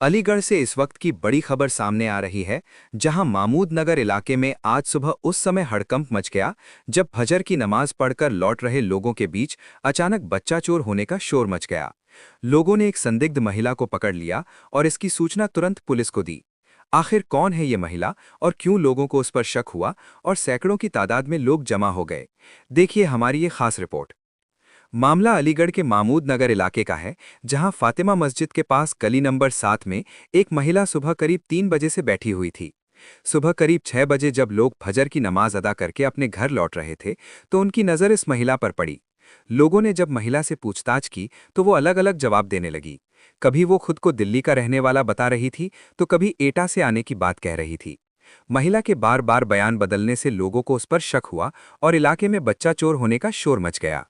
अलीगढ़ से इस वक्त की बड़ी खबर सामने आ रही है, जहां मामूद नगर इलाके में आज सुबह उस समय हड़कंप मच गया जब फजर की नमाज पढ़कर लौट रहे लोगों के बीच अचानक बच्चा चोर होने का शोर मच गया। लोगों ने एक संदिग्ध महिला को पकड़ लिया और इसकी सूचना तुरंत पुलिस को दी। आखिर कौन है ये महिला और क्यों लोगों को उस पर शक हुआ और सैकड़ों की तादाद में लोग जमा हो गए? देखिए हमारी ये खास रिपोर्ट। मामला अलीगढ़ के मामूद नगर इलाके का है, जहां फातिमा मस्जिद के पास गली नंबर 7 में एक महिला सुबह करीब 3 बजे से बैठी हुई थी। सुबह करीब 6 बजे जब लोग फजर की नमाज अदा करके अपने घर लौट रहे थे, तो उनकी नज़र इस महिला पर पड़ी। लोगों ने जब महिला से पूछताछ की तो वो अलग अलग जवाब देने लगी। कभी वो खुद को दिल्ली का रहने वाला बता रही थी, तो कभी एटा से आने की बात कह रही थी। महिला के बार बार बयान बदलने से लोगों को उस पर शक हुआ और इलाके में बच्चा चोर होने का शोर मच गया।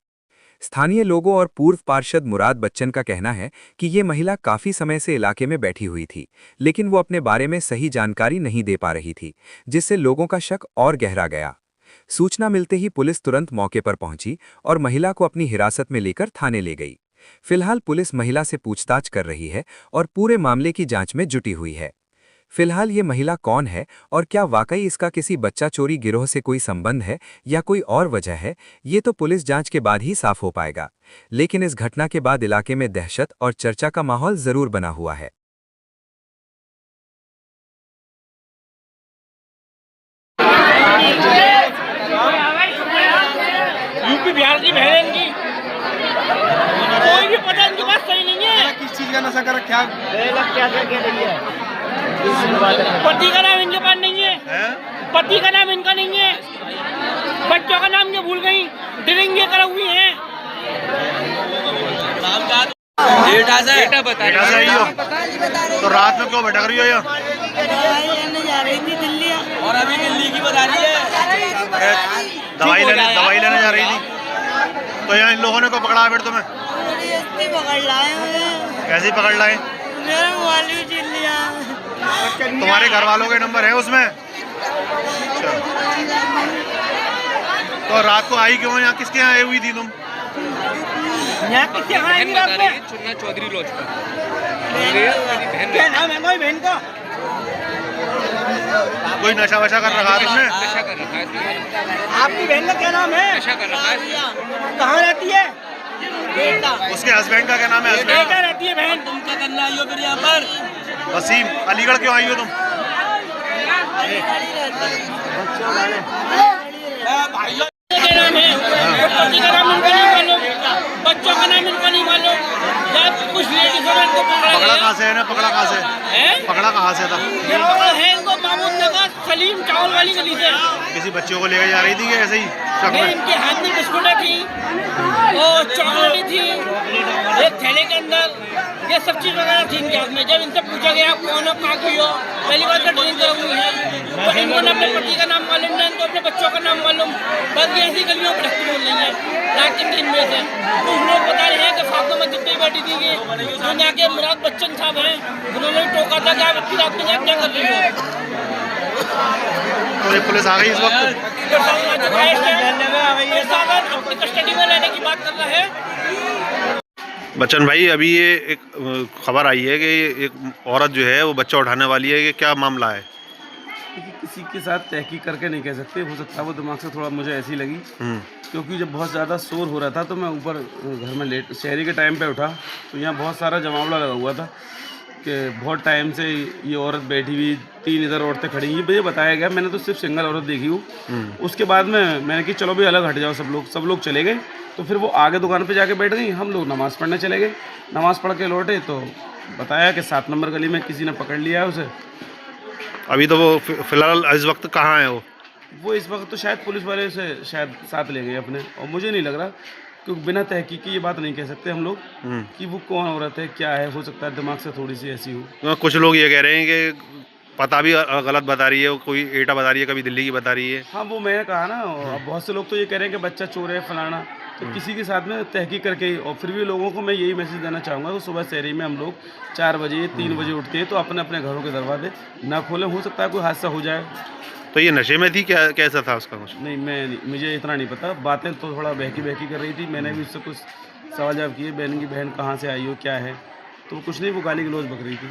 स्थानीय लोगों और पूर्व पार्षद मुराद बच्चन का कहना है कि ये महिला काफी समय से इलाके में बैठी हुई थी, लेकिन वो अपने बारे में सही जानकारी नहीं दे पा रही थी, जिससे लोगों का शक और गहरा गया। सूचना मिलते ही पुलिस तुरंत मौके पर पहुंची और महिला को अपनी हिरासत में लेकर थाने ले गई। फिलहाल पुलिस महिला से पूछताछ कर रही है और पूरे मामले की जांच में जुटी हुई है। फिलहाल ये महिला कौन है और क्या वाकई इसका किसी बच्चा चोरी गिरोह से कोई संबंध है या कोई और वजह है, ये तो पुलिस जांच के बाद ही साफ हो पाएगा। लेकिन इस घटना के बाद इलाके में दहशत और चर्चा का माहौल जरूर बना हुआ है। यूपी बिहार की बहन की कोई भी पता इनके पास सही नहीं है। किस चीज का नशा कर रखा है? पति का नाम इनके पास नहीं है, पति का नाम इनका नहीं है, बच्चों का नाम ये भूल गई, ड्रिंक ये करा हुई है। बेटा बता रही हो तो रात में क्यों भटक रही हो? जा रही थी दिल्ली और अभी दिल्ली की बता रही है। दवाई लेने जा रही थी, तो यहाँ इन लोगों ने को पकड़ा फिर तुम्हें? पकड़ लाए मुझे। कैसे पकड़ लाए? मेरा मोबाइल भी छीन लिया। तुम्हारे घर वालों के नंबर है उसमें? अच्छा। तो रात को आई क्यों? यहाँ किसके यहाँ आई हुई थी तुम? यहाँ किसके यहाँ आई रात में? चुन्ना चौधरी लॉज पर। क्या नाम है कोई बहन का? कोई नशा वशा कर रखा है तुमने? नशा कर रखा है। आपकी बहन का क्या नाम है? नशा कर रखा है। कहाँ रहती है? उसके हस्बैंड का क्या नाम है? हस्बैंड बेटा रहती है बहन। तुम क्या करना आई हो फिर यहाँ पर? वसीम। अलीगढ़ क्यों आई हो तुम? भाइयों का नाम है, पति का नाम इनका नहीं मालूम, बच्चों का नाम इनका नहीं मालूम। जब कुछ लेडीज और इनको पकड़ा कहाँ से है ना? पकड़ा कहाँ से? पकड़ा कहाँ से था? ये पकड़ा है इनको मामूद नगर सलीम चावल वाली गली से। किसी बच्चों को लेकर जा रही थी कि ऐसे ही शक नहीं, में? इनके हाथ में बिस्कुटें थी और चॉकलेट थी, एक थैले के अंदर ये सब चीज वगैरह थी इनके हाथ में। जब इनसे पूछा गया आप कौन हो, कहाँ की हो, पहली बार तो ड्रिंक कर हुई है, तो इनको ना अपने पति का नाम मालूम ना इनको अपने बच्चों का नाम मालूम। बस ये ऐसी गलियों पर ढकती बोल रही है रात के 3 बजे से। कुछ लोग बता रहे हैं कि फातिमा मस्जिद पे बैठी थी कि जो यहाँ के मुराद बच्चन साहब हैं, उन्होंने टोका था कि आप इतनी रात में यहाँ क्या कर रही हो। तो पुलिस आ गई इस वक्त? अपनी कस्टडी में लेने की बात कर रहा है। बच्चन भाई, अभी ये एक खबर आई है कि एक औरत जो है वो बच्चा उठाने वाली है, ये क्या मामला है? किसी के साथ तहकीक करके नहीं कह सकते, हो सकता है वो दिमाग से थोड़ा मुझे ऐसी लगी, क्योंकि जब बहुत ज़्यादा शोर हो रहा था तो मैं ऊपर घर में लेट शहरी के टाइम पे उठा तो यहाँ बहुत सारा जमावड़ा लगा हुआ था कि बहुत टाइम से ये औरत बैठी हुई, 3 इधर औरतें खड़ी हुई। मुझे बताया गया, मैंने तो सिर्फ सिंगल औरत देखी हूँ। उसके बाद में मैंने कि चलो भाई अलग हट जाओ, सब लोग चले गए। तो फिर वो आगे दुकान पे जाके बैठ गई, हम लोग नमाज़ पढ़ने चले गए। नमाज़ पढ़ के लौटे तो बताया कि 7 नंबर गली में किसी ने पकड़ लिया है उसे। अभी तो वो फिलहाल इस वक्त कहाँ है वो इस वक्त तो शायद पुलिस वाले से शायद साथ ले गए अपने, और मुझे नहीं लग रहा, क्योंकि बिना तहकीकी ये बात नहीं कह सकते हम लोग कि वो कौन औरत है, क्या है। हो सकता है दिमाग से थोड़ी सी ऐसी हो। कुछ लोग ये कह रहे हैं कि पता भी गलत बता रही है, वो कोई एटा बता रही है, कभी दिल्ली की बता रही है। हाँ वो मैंने कहा ना, अब बहुत से लोग तो ये कह रहे हैं कि बच्चा चोर है फलाना, तो किसी के साथ में तहकीक करके ही। और फिर भी लोगों को मैं यही मैसेज देना चाहूँगा कि सुबह शहरी में हम लोग 4 बजे 3 बजे उठते हैं, तो अपने अपने घरों के दरवाजे ना खोलें, हो सकता है कोई हादसा हो जाए। तो ये नशे में थी क्या, कैसा था उसका कुछ? नहीं मुझे इतना नहीं पता, बातें तो थोड़ा बहकी बहकी कर रही थी, मैंने भी उससे कुछ सवाल जवाब किए, बहन की बहन कहाँ से आई हो क्या है, तो कुछ नहीं, वो गाली गलौज बक रही थी।